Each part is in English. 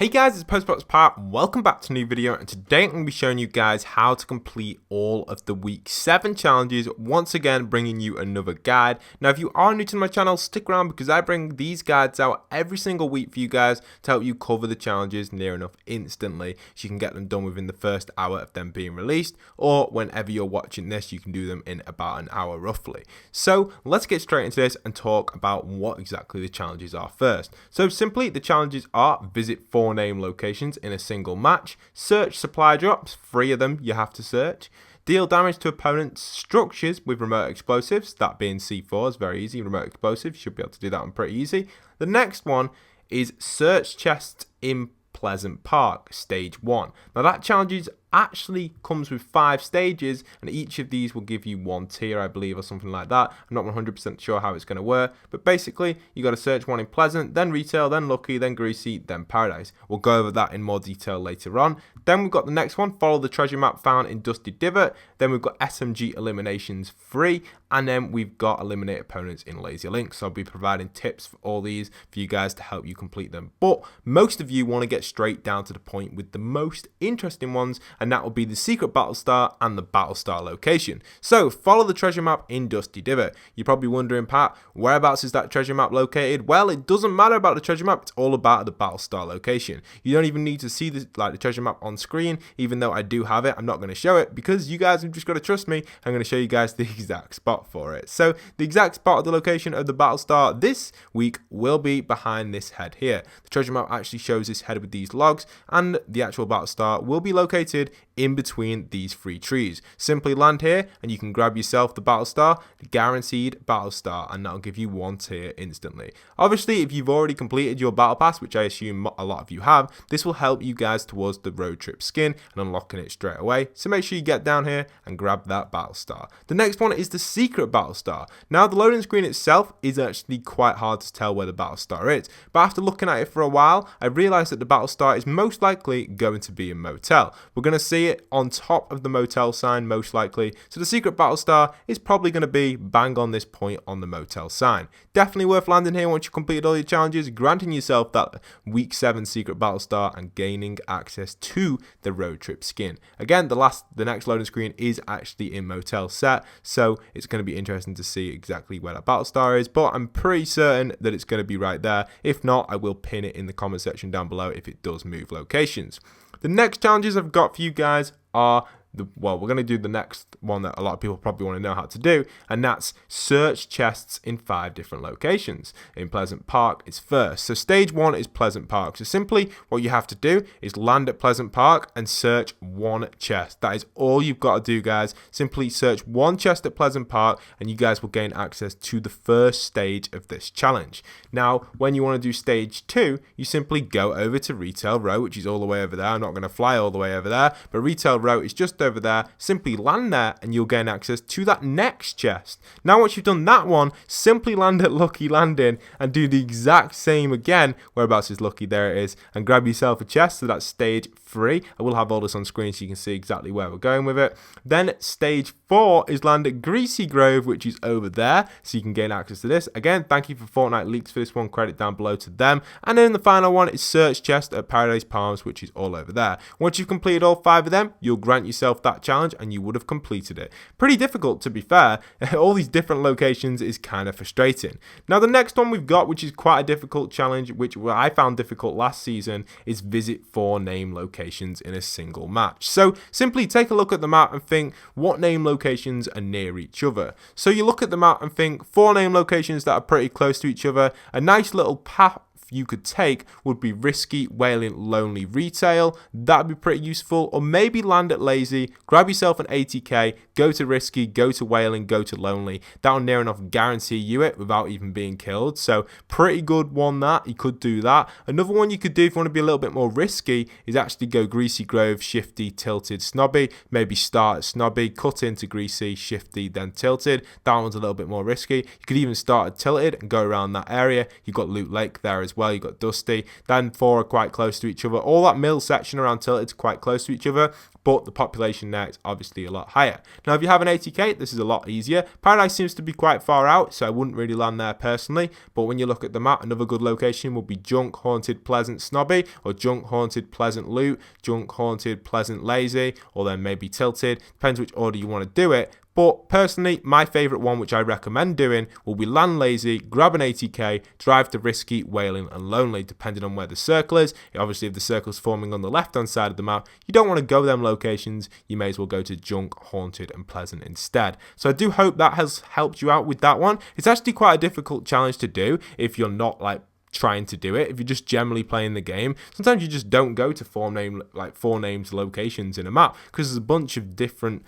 Hey guys, it's postboxpat. Welcome back to a new video, and today I'm going to be showing you guys how to complete all of the week 7 challenges, once again bringing you another guide. Now if you are new to my channel, stick around because I bring these guides out every single week for you guys to help you cover the challenges near enough instantly, so you can get them done within the first hour of them being released, or whenever you're watching this you can do them in about an hour roughly. So let's get straight into this and talk about what exactly the challenges are first. So simply the challenges are: visit 4 name locations in a single match, search supply drops, 3 of them you have to search, deal damage to opponents' structures with remote explosives, that being C4s, very easy, remote explosives, should be able to do that one pretty easy. The next one is search chests in Pleasant Park, stage 1. Now that challenge actually comes with 5 stages, and each of these will give you 1 tier, I believe, or something like that. I'm not 100% sure how it's going to work, but basically you got to search one in Pleasant, then Retail, then Lucky, then Greasy, then Paradise. We'll go over that in more detail later on. Then we've got the next one, follow the treasure map found in Dusty Divot. Then we've got SMG Eliminations free, and then we've got eliminate opponents in Lazy Link. So I'll be providing tips for all these for you guys to help you complete them. But most of you want to get straight down to the point with the most interesting ones, and that will be the secret battle star and the battle star location. So follow the treasure map in Dusty Divot. You're probably wondering, Pat, whereabouts is that treasure map located? Well, it doesn't matter about the treasure map, it's all about the battle star location. You don't even need to see the treasure map on screen, even though I do have it. I'm not going to show it because you guys have just got to trust me. I'm going to show you guys the exact spot for it. So the exact spot of the location of the battle star this week will be behind this head here. The treasure map actually shows this head with these logs, and the actual battle star will be located in between these 3 trees. Simply land here and you can grab yourself the battle star, the guaranteed battle star, and that'll give you 1 tier instantly. Obviously, if you've already completed your battle pass, which I assume a lot of you have, this will help you guys towards the road trip skin and unlocking it straight away. So make sure you get down here and grab that battle star. The next one is the secret battle star. Now the loading screen itself is actually quite hard to tell where the battle star is, but after looking at it for a while, I realized that the battle star is most likely going to be a motel. We're going to see it on top of the motel sign most likely, so the secret battle star is probably going to be bang on this point on the motel sign. Definitely worth landing here once you've completed all your challenges, granting yourself that week 7 secret battle star and gaining access to the road trip skin. Again, the next loading screen is actually in motel set, so it's going to be interesting to see exactly where that battle star is, but I'm pretty certain that it's going to be right there. If not, I will pin it in the comment section down below if it does move locations. The next challenges I've got for you guys are we're going to do the next one that a lot of people probably want to know how to do, and that's search chests in 5 different locations. In Pleasant Park is first. So stage 1 is Pleasant Park. So simply what you have to do is land at Pleasant Park and search 1 chest. That is all you've got to do, guys. Simply search 1 chest at Pleasant Park and you guys will gain access to the first stage of this challenge. Now, when you want to do stage 2, you simply go over to Retail Row, which is all the way over there. I'm not going to fly all the way over there, but Retail Row is just over there. Simply land there and you'll gain access to that next chest. Now once you've done that one, simply land at Lucky Landing and do the exact same again. Whereabouts is Lucky? There it is. And grab yourself a chest. So that's stage 3. I will have all this on screen so you can see exactly where we're going with it. Then stage 4 is land at Greasy Grove, which is over there, so you can gain access to this. Again, thank you for Fortnite Leaks for this one, credit down below to them. And then the final one is search chest at Paradise Palms, which is all over there. Once you've completed all 5 of them, you'll grant yourself that challenge and you would have completed it. Pretty difficult, to be fair. All these different locations is kind of frustrating. Now the next one we've got, which is quite a difficult challenge, which I found difficult last season, is visit 4 name locations in a single match. So simply take a look at the map and think what name locations are near each other. So you look at the map and think 4 name locations that are pretty close to each other. A nice little path you could take would be Risky, Wailing, Lonely, Retail. That'd be pretty useful. Or maybe land at Lazy, grab yourself an 80k, go to Risky, go to Wailing, go to Lonely. That'll near enough guarantee you it without even being killed. So pretty good one that. You could do that. Another one you could do if you want to be a little bit more risky is actually go Greasy Grove, Shifty, Tilted, Snobby. Maybe start at Snobby, cut into Greasy, Shifty, then Tilted. That one's a little bit more risky. You could even start at Tilted and go around that area. You've got Loot Lake there as well. You've got Dusty. Then 4 are quite close to each other. All that middle section around Tilted is quite close to each other. but the population there is obviously a lot higher. Now, if you have an 80k, this is a lot easier. Paradise seems to be quite far out, so I wouldn't really land there personally, but when you look at the map, another good location would be Junk, Haunted, Pleasant, Snobby, or Junk, Haunted, Pleasant, Loot, Junk, Haunted, Pleasant, Lazy, or then maybe Tilted. Depends which order you want to do it. But personally, my favourite one, which I recommend doing, will be land lazy, grab an 80k, drive to risky, wailing and lonely, depending on where the circle is. Obviously, if the circle's forming on the left-hand side of the map, you don't want to go them locations. You may as well go to Junk, Haunted and Pleasant instead. So I do hope that has helped you out with that one. It's actually quite a difficult challenge to do if you're not like trying to do it. If you're just generally playing the game, sometimes you just don't go to four named locations in a map, because there's a bunch of different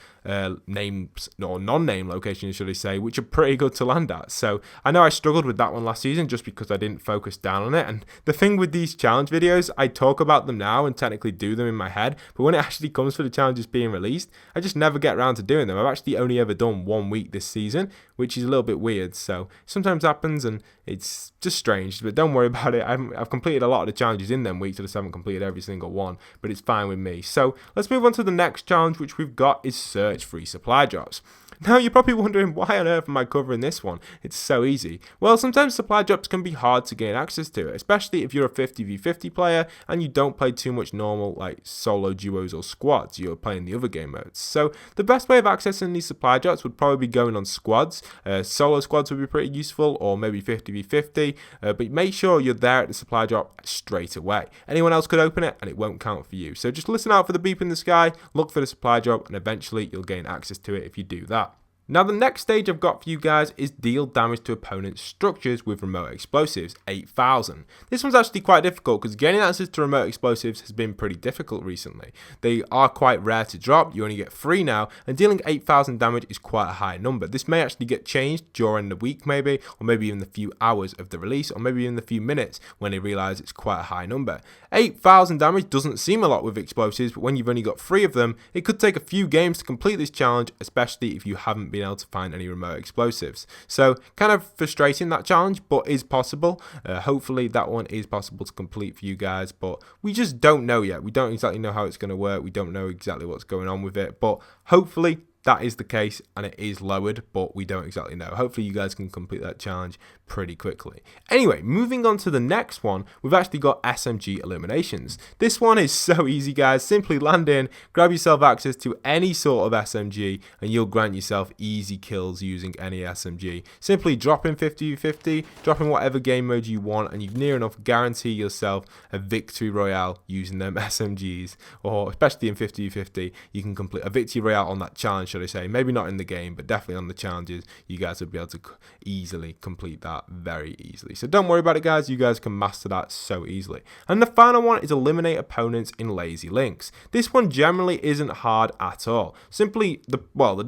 names or non-name locations, should I say, which are pretty good to land at. So I know I struggled with that one last season just because I didn't focus down on it. And the thing with these challenge videos, I talk about them now and technically do them in my head, but when it actually comes for the challenges being released, I just never get around to doing them. I've actually only ever done 1 week this season, which is a little bit weird. So sometimes happens and it's just strange, but don't worry about it. I've completed a lot of the challenges in them weeks. I just haven't completed every single one, but it's fine with me. So let's move on to the next challenge, which we've got is search free supply drops. Now, you're probably wondering, why on earth am I covering this one? It's so easy. Well, sometimes supply drops can be hard to gain access to, especially if you're a 50v50 player and you don't play too much normal like solo duos or squads. You're playing the other game modes. So the best way of accessing these supply drops would probably be going on squads. Solo squads would be pretty useful, or maybe 50v50, but make sure you're there at the supply drop straight away. Anyone else could open it and it won't count for you. So just listen out for the beep in the sky, look for the supply drop, and eventually you'll gain access to it if you do that. Now, the next stage I've got for you guys is deal damage to opponents' structures with remote explosives, 8,000. This one's actually quite difficult because gaining access to remote explosives has been pretty difficult recently. They are quite rare to drop, you only get 3 now, and dealing 8,000 damage is quite a high number. This may actually get changed during the week maybe, or maybe even the few hours of the release, or maybe even the few minutes when they realise it's quite a high number. 8,000 damage doesn't seem a lot with explosives, but when you've only got 3 of them, it could take a few games to complete this challenge, especially if you haven't been able to find any remote explosives. So kind of frustrating, that challenge, but is possible. Hopefully that one is possible to complete for you guys, but we just don't know yet. We don't exactly know how it's going to work. We don't know exactly what's going on with it, but hopefully that is the case and it is lowered, but we don't exactly know. Hopefully you guys can complete that challenge pretty quickly. Anyway, moving on to the next one, we've actually got SMG Eliminations. This one is so easy, guys. Simply land in, grab yourself access to any sort of SMG, and you'll grant yourself easy kills using any SMG. Simply drop in 50v50, drop in whatever game mode you want, and you near enough guarantee yourself a victory royale using them SMGs, or especially in 50v50, you can complete a victory royale on that challenge, should I say. Maybe not in the game, but definitely on the challenges, you guys will be able to easily complete that very easily. So don't worry about it, guys. You guys can master that so easily. And the final one is eliminate opponents in lazy links. This one generally isn't hard at all. Simply, the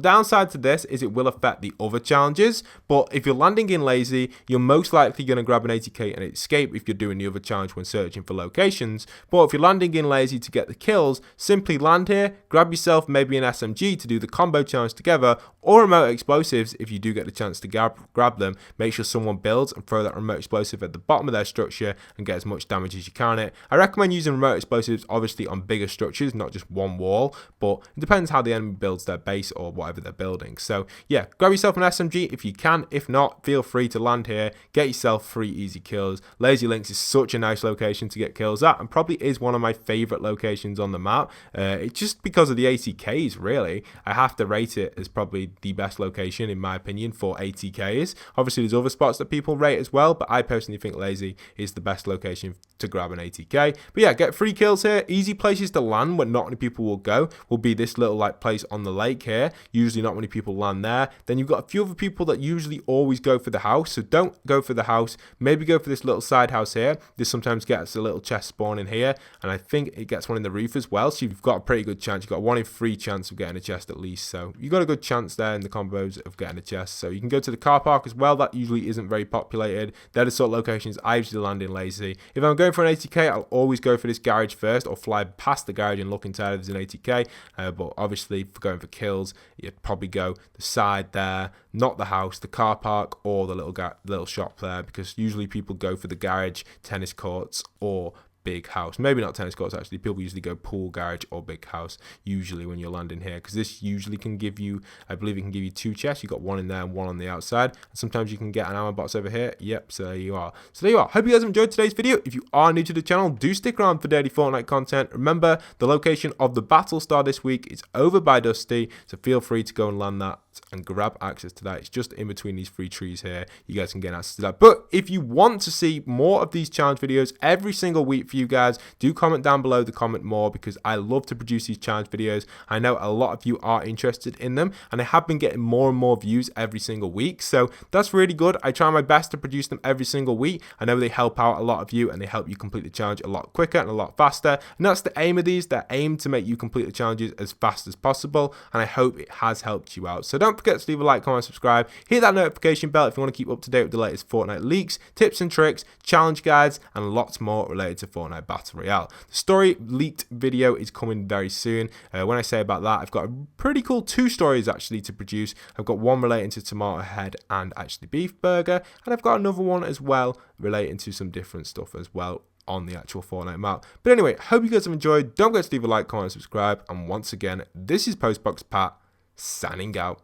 downside to this is it will affect the other challenges, but if you're landing in lazy, you're most likely going to grab an 80k and escape if you're doing the other challenge when searching for locations. But if you're landing in lazy to get the kills, simply land here, grab yourself maybe an SMG to do the combo challenge together, or remote explosives if you do get the chance to grab them. Make sure someone builds and throw that remote explosive at the bottom of their structure and get as much damage as you can on it. I recommend using remote explosives obviously on bigger structures, not just one wall, but it depends how the enemy builds their base or whatever they're building. So yeah, grab yourself an SMG if you can. If not, feel free to land here, get yourself 3 easy kills. Lazy links is such a nice location to get kills at, and probably is one of my favorite locations on the map. It's just because of the 80Ks, really. I have to rate it as probably the best location in my opinion for 80Ks. Obviously there's other spots that people rate as well, but I personally think lazy is the best location to grab an 80k. But yeah, get 3 kills here. Easy places to land where not many people will go will be this little like place on the lake here. Usually not many people land there. Then you've got a few other people that usually always go for the house, so don't go for the house. Maybe go for this little side house here. This sometimes gets a little chest spawn in here, and I think it gets one in the roof as well, so you've got a pretty good chance. You've got a 1 in 3 chance of getting a chest at least, so you've got a good chance there in the combos of getting a chest. So you can go to the car park as well. That usually isn't very populated. They're the sort of locations I usually land in lazy. If I'm going for an 80k, I'll always go for this garage first, or fly past the garage and look inside if there's an 80k. But obviously for going for kills, you'd probably go the side there, not the house, the car park, or the little shop there, because usually people go for the garage, tennis courts, or big house. Maybe not tennis courts, actually. People usually go pool, garage, or big house usually when you're landing here, because this usually can give you, I believe it can give you 2 chests. You got one in there and one on the outside, and sometimes you can get an armor box over here. Yep, so there you are. Hope you guys have enjoyed today's video. If you are new to the channel, do stick around for daily Fortnite content. Remember, the location of the battle star this week is over by Dusty, so feel free to go and land that and grab access to that. It's just in between these 3 trees here. You guys can get access to that. But if you want to see more of these challenge videos every single week for you guys, do comment down below to comment more, because I love to produce these challenge videos. I know a lot of you are interested in them, and I have been getting more and more views every single week, so that's really good. I try my best to produce them every single week. I know they help out a lot of you, and they help you complete the challenge a lot quicker and a lot faster, and that's the aim of these. They're aimed to make you complete the challenges as fast as possible, and I hope it has helped you out. So don't forget to leave a like, comment, subscribe, hit that notification bell if you want to keep up to date with the latest Fortnite leaks, tips and tricks, challenge guides, and lots more related to Fortnite Battle Royale. The story leaked video is coming very soon. When I say about that, I've got a pretty cool 2 stories actually to produce. I've got one relating to tomato head and actually beef burger, and I've got another one as well relating to some different stuff as well on the actual Fortnite map. But anyway, hope you guys have enjoyed. Don't forget to leave a like, comment, subscribe, and once again, this is postboxpat signing out.